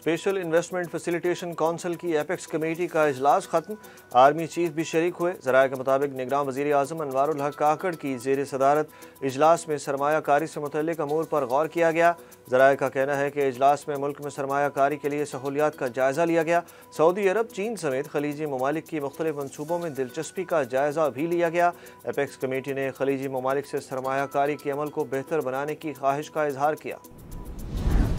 Special investment facilitation council की apex committee का इजलास खत्म। आर्मी चीफ भी शरीक हुए। ज़राए के मुताबिक निगरान वज़ीर आज़म अनवारुल हक काकड़ की ज़ेर सदारत इजलास में सरमायाकारी से मुतल्लिक़ अमूर पर गौर किया गया। ज़राए का कहना है कि इजलास में मुल्क में सरमायाकारी के लिए सहूलियात का जायज़ा लिया गया। सऊदी अरब, चीन समेत खलीजी ममालिक की मुख्तलिफ मनसूबों में दिलचस्पी का जायज़ा भी लिया गया। एपेक्स कमेटी ने खलीजी ममालिक से सरमायाकारी के अमल को बेहतर बनाने की ख्वाहिश का इजहार किया।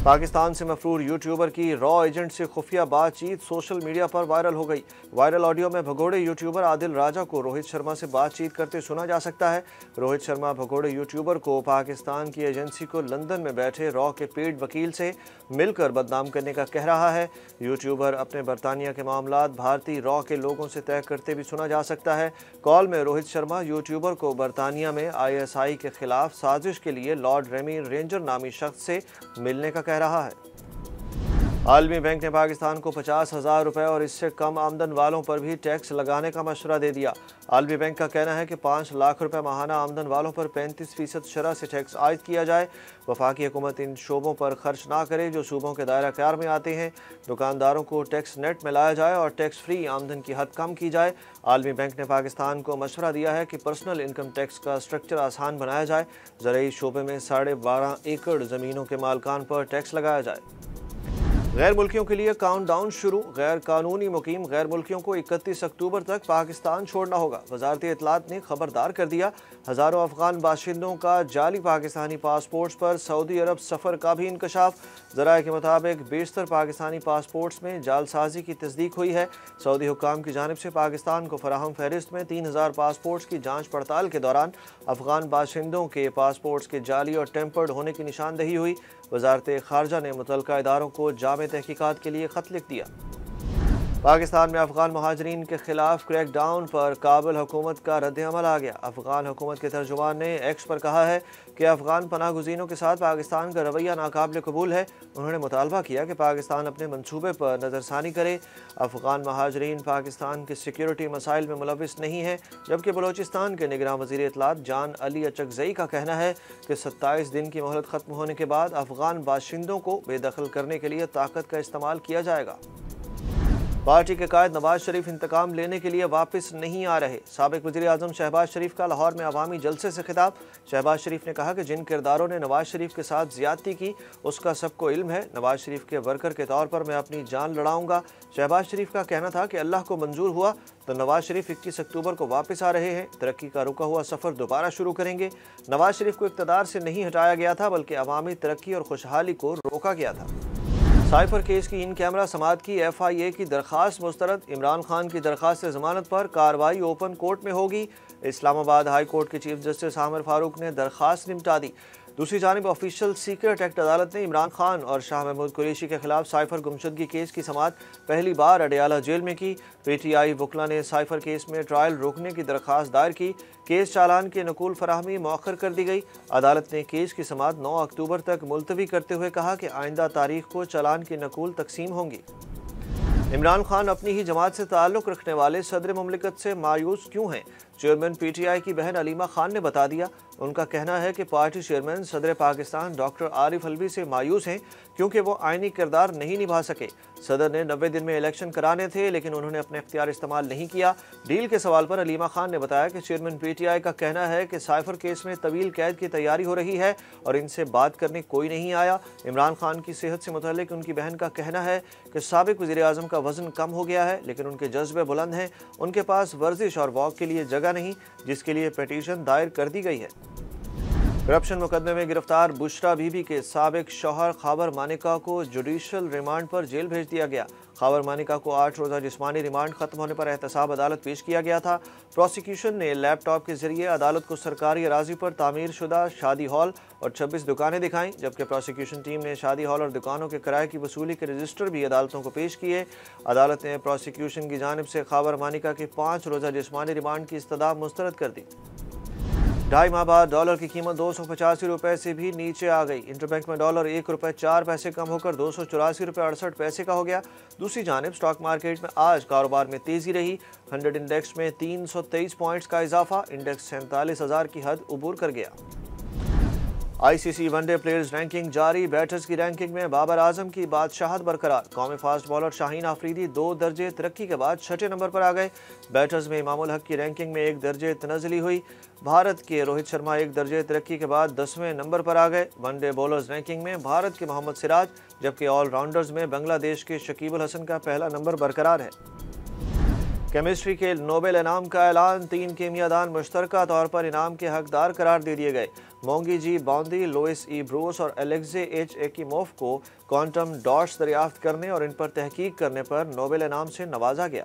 पाकिस्तान से मफरूर यूट्यूबर की रॉ एजेंट से खुफिया बातचीत सोशल मीडिया पर वायरल हो गई। वायरल ऑडियो में भगोड़े यूट्यूबर आदिल राजा को रोहित शर्मा से बातचीत करते सुना जा सकता है। रोहित शर्मा भगोड़े यूट्यूबर को पाकिस्तान की एजेंसी को लंदन में बैठे रॉ के पेड वकील से मिलकर बदनाम करने का कह रहा है। यूट्यूबर अपने बरतानिया के मामलात भारतीय रॉ के लोगों से तय करते भी सुना जा सकता है। कॉल में रोहित शर्मा यूट्यूबर को बरतानिया में ISI के खिलाफ साजिश के लिए लॉर्ड रेमी रेंजर नामी शख्स से मिलने का कह रहा है। आलमी बैंक ने पाकिस्तान को 50,000 रुपये और इससे कम आमदन वालों पर भी टैक्स लगाने का मशवरा दे दिया। आलमी बैंक का कहना है कि 5 लाख रुपये माहाना आमदन वालों पर 35% शरह से टैक्स आयद किया जाए। वफाकी हुकूमत इन शोबों पर खर्च ना करे जो सूबों के दायरा ख्यार में आते हैं। दुकानदारों को टैक्स नेट में लाया जाए और टैक्स फ्री आमदन की हद कम की जाए। आलमी बैंक ने पाकिस्तान को मशवरा दिया है कि पर्सनल इनकम टैक्स का स्ट्रक्चर आसान बनाया जाए। ज़राई शोबे में 12.5 एकड़ ज़मीनों के मालकान पर टैक्स लगाया जाए। गैर मुल्कियों के लिए काउंटडाउन शुरू। गैर कानूनी मुकीम गैर मुल्कियों को 31 अक्टूबर तक पाकिस्तान छोड़ना होगा। वजारत इत्तलात ने खबरदार कर दिया। हज़ारों अफगान बाशिंदों का जाली पाकिस्तानी पासपोर्ट्स पर सऊदी अरब सफ़र का भी इंकशाफ। ज़राए के मुताबिक बेशतर पाकिस्तानी पासपोर्ट्स में जालसाजी की तस्दीक हुई है। सऊदी हुक्काम की जानिब से पाकिस्तान को फराहम फहरिस्त में 3000 पासपोर्ट्स की जाँच पड़ताल के दौरान अफगान बाशिंदों के पासपोर्ट्स के जाली और टेम्पर्ड होने की निशानदही हुई। वजारत खारजा ने मुतल्लिका इदारों को जामे तहकीकात के लिए खत लिख दिया। पाकिस्तान में अफगान महाजरीन के खिलाफ क्रैकडाउन पर काबुल हुकूमत का रद्द-ए-अमल आ गया। अफगान हुकूमत के तर्जुमान ने एक्स पर कहा है कि अफगान पनाह गुज़ीनों के साथ पाकिस्तान का रवैया नाकाबिल कबूल है। उन्होंने मुतालबा किया कि पाकिस्तान अपने मनसूबे पर नज़रसानी करे। अफगान महाजरीन पाकिस्तान के सिक्योरिटी मसाइल में मुलविस नहीं है, जबकि बलोचिस्तान के निगरान वज़ीर इत्तलात जान अली अचकज़ई का कहना है कि 27 दिन की मोहलत ख़त्म होने के बाद अफगान बाशिंदों को बेदखल करने के लिए ताकत का इस्तेमाल किया जाएगा। पार्टी के कायद नवाज शरीफ इंतकाम लेने के लिए वापस नहीं आ रहे। साबिक वज़ीर आज़म शहबाज शरीफ का लाहौर में अवामी जलसे से खिताब। शहबाज शरीफ ने कहा कि जिन किरदारों ने नवाज शरीफ के साथ ज़्यादती की उसका सबको इल्म है। नवाज शरीफ के वर्कर के तौर पर मैं अपनी जान लड़ाऊंगा। शहबाज शरीफ का कहना था कि अल्लाह को मंजूर हुआ तो नवाज शरीफ 21 अक्टूबर को वापस आ रहे हैं। तरक्की का रुका हुआ सफ़र दोबारा शुरू करेंगे। नवाज शरीफ को इक़्तिदार से नहीं हटाया गया था बल्कि अवामी तरक्की और खुशहाली को रोका गया था। साइफर केस की इन कैमरा समाअत की FIA की दरख्वास्त मुस्तरद। इमरान खान की दरख्वास्त ज़मानत पर कार्रवाई ओपन कोर्ट में होगी। इस्लामाबाद हाई कोर्ट के चीफ जस्टिस आमिर फारूक ने दरख्वास्त निपटा दी। दूसरी जानिब ऑफिशियल सीक्रेट एक्ट अदालत ने इमरान खान और शाह महमूद कुरैशी के खिलाफ साइफर गुमशुदगी केस की समाअत पहली बार अडयाला जेल में की। PTI वकला ने साइफर केस में ट्रायल रोकने की दरख्वास्त दायर की। केस चालान के नकूल फराहमी मौखर कर दी गई। अदालत ने केस की समाअत 9 अक्टूबर तक मुलतवी करते हुए कहा कि आइंदा तारीख को चालान की नकूल तकसीम होंगी। इमरान खान अपनी ही जमात से ताल्लुक़ रखने वाले सदर मुमलिकत से मायूस क्यों हैं? चेयरमैन PTI की बहन अलीमा खान ने बता दिया। उनका कहना है कि पार्टी चेयरमैन सदर पाकिस्तान डॉक्टर आरिफ अलवी से मायूस हैं क्योंकि वो आइनी किरदार नहीं निभा सके। सदर ने 90 दिन में इलेक्शन कराने थे लेकिन उन्होंने अपने इख्तियार इस्तेमाल नहीं किया। डील के सवाल पर अलीमा खान ने बताया कि चेयरमैन PTI का कहना है कि साइफर केस में तवील कैद की तैयारी हो रही है और इनसे बात करने कोई नहीं आया। इमरान खान की सेहत से मुतल्लिक उनकी बहन का कहना है कि साबिक वज़ीर आज़म का वज़न कम हो गया है लेकिन उनके जज्बे बुलंद हैं। उनके पास वर्जिश और वॉक के लिए जगह नहीं, जिसके लिए पिटीशन दायर कर दी गई है। करप्शन मुकदमे में गिरफ्तार बुशरा बीबी के साबिक शौहर खाबर मानिका को जुडिशल रिमांड पर जेल भेज दिया गया। खाबर मानिका को 8 रोज़ा जिस्मानी रिमांड खत्म होने पर एहतसाब अदालत पेश किया गया था। प्रोसिक्यूशन ने लैपटॉप के जरिए अदालत को सरकारी अराजी पर तामीर शुदा शादी हॉल और 26 दुकानें दिखाईं, जबकि प्रोसिक्यूशन टीम ने शादी हॉल और दुकानों के किराए की वसूली के रजिस्टर भी अदालतों को पेश किए। अदालत ने प्रोसिक्यूशन की जानिब से खाबर मानिका के 5 रोज़ा जिस्मानी रिमांड की इस्तदा मुस्तरद कर दी। 2.5 माह बाद डॉलर की कीमत 285 रुपये से भी नीचे आ गई। इंटरबैंक में डॉलर 1 रुपये 4 पैसे कम होकर 284 रुपये 68 पैसे का हो गया। दूसरी जानिब स्टॉक मार्केट में आज कारोबार में तेजी रही। 100 इंडेक्स में 323 पॉइंट्स का इजाफा, इंडेक्स 47,000 की हद उबूर कर गया। आईसीसी वनडे प्लेयर्स रैंकिंग जारी। बैटर्स की रैंकिंग में बाबर आजम की बादशाहत बरकरार। कौमी फास्ट बॉलर शाहीन आफरीदी 2 दर्जे तरक्की के बाद 6ठे नंबर पर आ गए। बैटर्स में इमामुल हक की रैंकिंग में 1 दर्जे तनज़ली हुई। भारत के रोहित शर्मा 1 दर्जे तरक्की के बाद 10वें नंबर पर आ गए। वनडे बॉलर्स रैंकिंग में भारत के मोहम्मद सिराज, जबकि ऑलराउंडर्स में बांग्लादेश के शकीब अल हसन का पहला नंबर बरकरार है। केमिस्ट्री के नोबेल इनाम का ऐलान। 3 कीमियादान मुश्तरका तौर पर इनाम के हकदार करार दे दिए गए। मोंगी जी बॉन्दी, लोइस ई ब्रूस और एलेक्जे एच एकीमोफ को क्वांटम डॉट्स दरियाफ्त करने और इन पर तहकीक करने पर नोबेल इनाम से नवाजा गया।